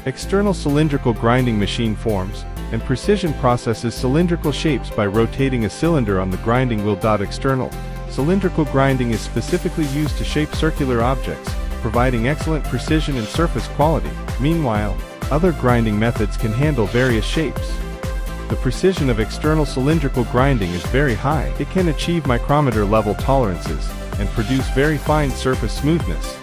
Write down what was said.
External cylindrical grinding machine forms and precision processes cylindrical shapes by rotating a cylinder on the grinding wheel.External. Cylindrical grinding is specifically used to shape circular objects, providing excellent precision and surface quality. Meanwhile, other grinding methods can handle various shapes. The precision of external cylindrical grinding is very high. It can achieve micrometer level tolerances and produce very fine surface smoothness.